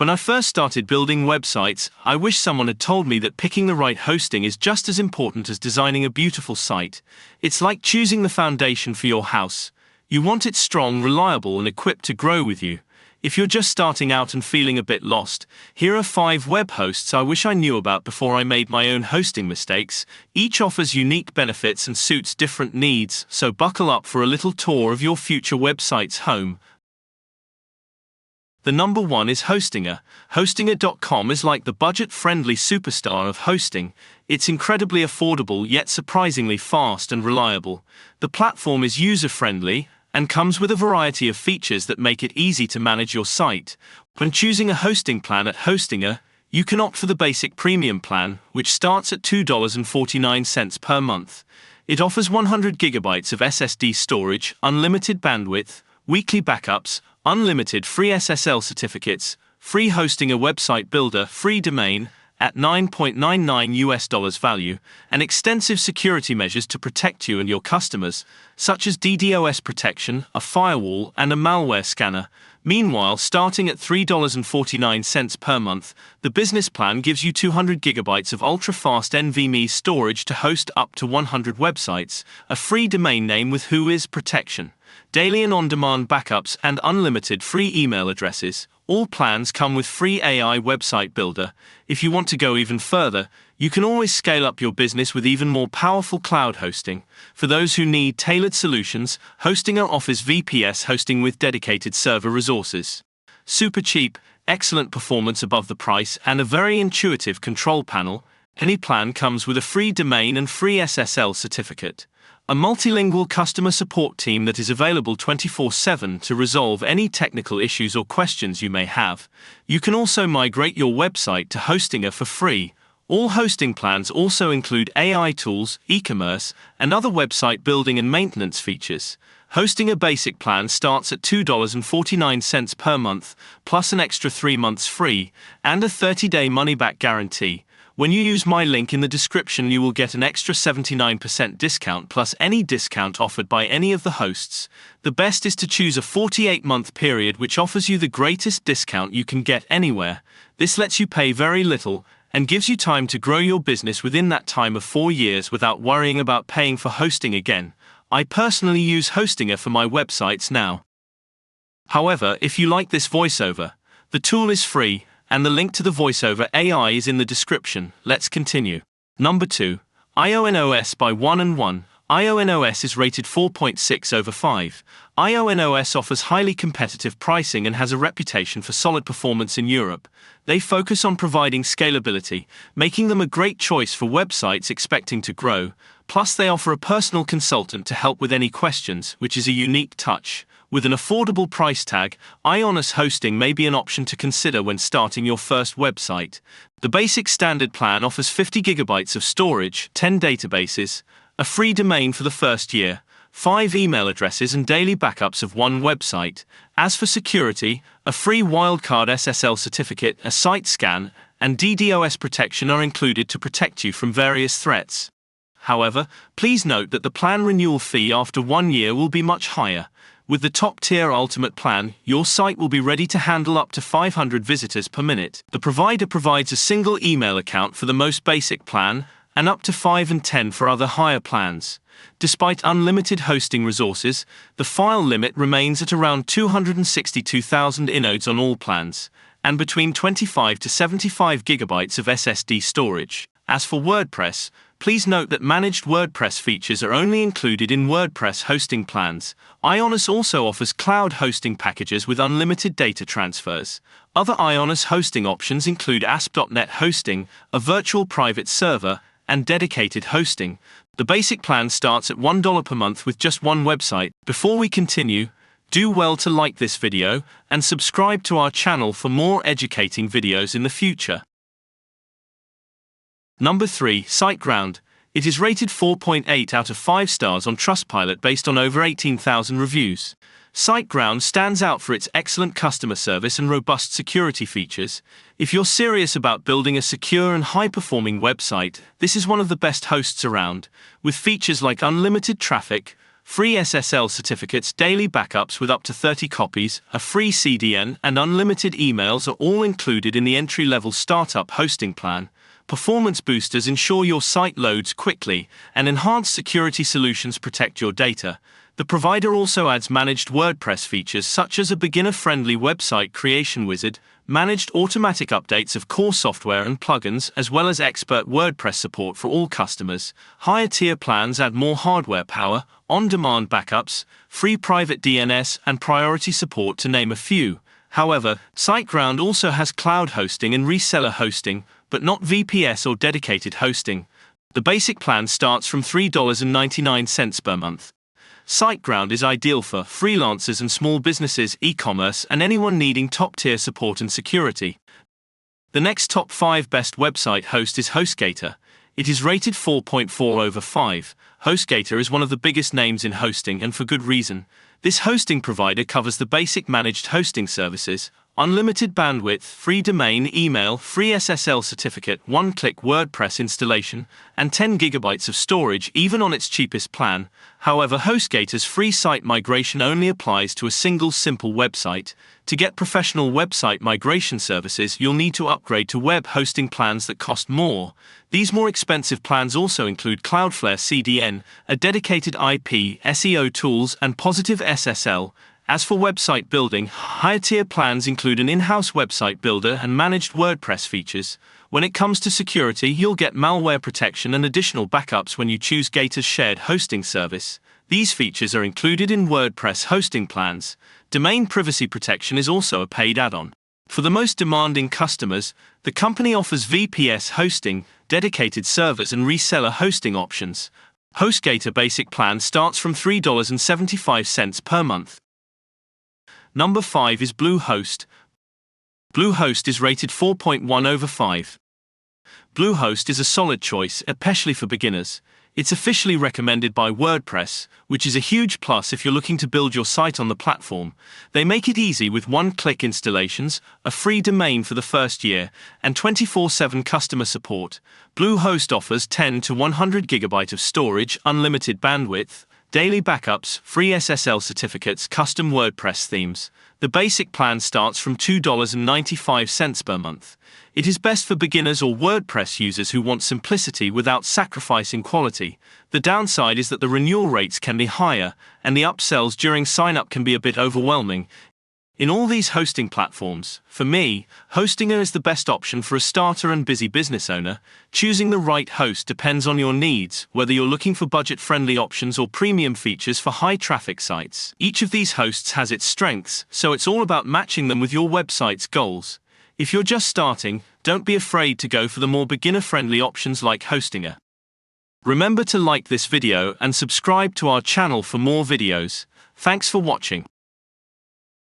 When I first started building websites, I wish someone had told me that picking the right hosting is just as important as designing a beautiful site. It's like choosing the foundation for your house. You want it strong, reliable, and equipped to grow with you. If you're just starting out and feeling a bit lost, here are 5 web hosts I wish I knew about before I made my own hosting mistakes. Each offers unique benefits and suits different needs, so buckle up for a little tour of your future website's home. The number 1 is Hostinger. Hostinger.com is like the budget-friendly superstar of hosting. It's incredibly affordable yet surprisingly fast and reliable. The platform is user-friendly and comes with a variety of features that make it easy to manage your site. When choosing a hosting plan at Hostinger, you can opt for the basic premium plan, which starts at $2.49 per month. It offers 100 gigabytes of SSD storage, unlimited bandwidth, weekly backups, unlimited free SSL certificates, free Hostinger website builder, free domain, at $9.99 value, and extensive security measures to protect you and your customers, such as DDoS protection, a firewall, and a malware scanner. Meanwhile, starting at $3.49 per month, the business plan gives you 200 gigabytes of ultra-fast NVMe storage to host up to 100 websites, a free domain name with Whois protection, daily and on-demand backups, and unlimited free email addresses. All plans come with free AI website builder. If you want to go even further, you can always scale up your business with even more powerful cloud hosting. For those who need tailored solutions, Hostinger offers VPS hosting with dedicated server resources. Super cheap, excellent performance above the price, and a very intuitive control panel. Any plan comes with a free domain and free SSL certificate. A multilingual customer support team that is available 24/7 to resolve any technical issues or questions you may have. You can also migrate your website to Hostinger for free. All hosting plans also include AI tools, e-commerce, and other website building and maintenance features. Hostinger basic plan starts at $2.49 per month, plus an extra 3 months free, and a 30-day money-back guarantee. When you use my link in the description, you will get an extra 79% discount plus any discount offered by any of the hosts. The best is to choose a 48-month period, which offers you the greatest discount you can get anywhere. This lets you pay very little and gives you time to grow your business within that time of 4 years without worrying about paying for hosting again. I personally use Hostinger for my websites now. However, if you like this voiceover, the tool is free, and the link to the voiceover AI is in the description. Let's continue. Number 2. IONOS by 1&1. IONOS is rated 4.6/5. IONOS offers highly competitive pricing and has a reputation for solid performance in Europe. They focus on providing scalability, making them a great choice for websites expecting to grow. Plus, they offer a personal consultant to help with any questions, which is a unique touch. With an affordable price tag, IONOS hosting may be an option to consider when starting your first website. The basic standard plan offers 50 gigabytes of storage, 10 databases, a free domain for the first year, 5 email addresses, and daily backups of 1 website. As for security, a free wildcard SSL certificate, a site scan, and DDoS protection are included to protect you from various threats. However, please note that the plan renewal fee after 1 year will be much higher. With the top-tier Ultimate plan, your site will be ready to handle up to 500 visitors per minute. The provider provides a single email account for the most basic plan, and up to 5 and 10 for other higher plans. Despite unlimited hosting resources, the file limit remains at around 262,000 inodes on all plans, and between 25 to 75 gigabytes of SSD storage. As for WordPress, please note that managed WordPress features are only included in WordPress hosting plans. IONOS also offers cloud hosting packages with unlimited data transfers. Other IONOS hosting options include ASP.NET hosting, a virtual private server, and dedicated hosting. The basic plan starts at $1 per month with just 1 website. Before we continue, do well to like this video and subscribe to our channel for more educating videos in the future. Number 3. SiteGround. It is rated 4.8 out of 5 stars on Trustpilot based on over 18,000 reviews. SiteGround stands out for its excellent customer service and robust security features. If you're serious about building a secure and high-performing website, this is one of the best hosts around. With features like unlimited traffic, free SSL certificates, daily backups with up to 30 copies, a free CDN, and unlimited emails are all included in the entry-level startup hosting plan. Performance boosters ensure your site loads quickly, and enhanced security solutions protect your data. The provider also adds managed WordPress features such as a beginner-friendly website creation wizard, managed automatic updates of core software and plugins, as well as expert WordPress support for all customers. Higher-tier plans add more hardware power, on-demand backups, free private DNS, and priority support, to name a few. However, SiteGround also has cloud hosting and reseller hosting, but not VPS or dedicated hosting. The basic plan starts from $3.99 per month. SiteGround is ideal for freelancers and small businesses, e-commerce, and anyone needing top-tier support and security. The next top 5 best website host is HostGator. It is rated 4.4 over 5. HostGator is one of the biggest names in hosting, and for good reason. This hosting provider covers the basic managed hosting services, unlimited bandwidth, free domain, email, free SSL certificate, one-click WordPress installation, and 10 GB of storage even on its cheapest plan. However, HostGator's free site migration only applies to a single simple website. To get professional website migration services, you'll need to upgrade to web hosting plans that cost more. These more expensive plans also include Cloudflare CDN, a dedicated IP, SEO tools, and positive SSL. As for website building, higher-tier plans include an in-house website builder and managed WordPress features. When it comes to security, you'll get malware protection and additional backups when you choose Gator's shared hosting service. These features are included in WordPress hosting plans. Domain privacy protection is also a paid add-on. For the most demanding customers, the company offers VPS hosting, dedicated servers, and reseller hosting options. HostGator basic plan starts from $3.75 per month. Number 5 is Bluehost. Bluehost is rated 4.1 over 5. Bluehost is a solid choice, especially for beginners. It's officially recommended by WordPress, which is a huge plus if you're looking to build your site on the platform. They make it easy with one-click installations, a free domain for the first year, and 24/7 customer support. Bluehost offers 10 to 100 GB of storage, unlimited bandwidth, daily backups, free SSL certificates, custom WordPress themes. The basic plan starts from $2.95 per month. It is best for beginners or WordPress users who want simplicity without sacrificing quality. The downside is that the renewal rates can be higher, and the upsells during sign-up can be a bit overwhelming. In all these hosting platforms, for me, HostGator is the best option for a starter and busy business owner. Choosing the right host depends on your needs, whether you're looking for budget-friendly options or premium features for high-traffic sites. Each of these hosts has its strengths, so it's all about matching them with your website's goals. If you're just starting, don't be afraid to go for the more beginner-friendly options like HostGator. Remember to like this video and subscribe to our channel for more videos. Thanks for watching.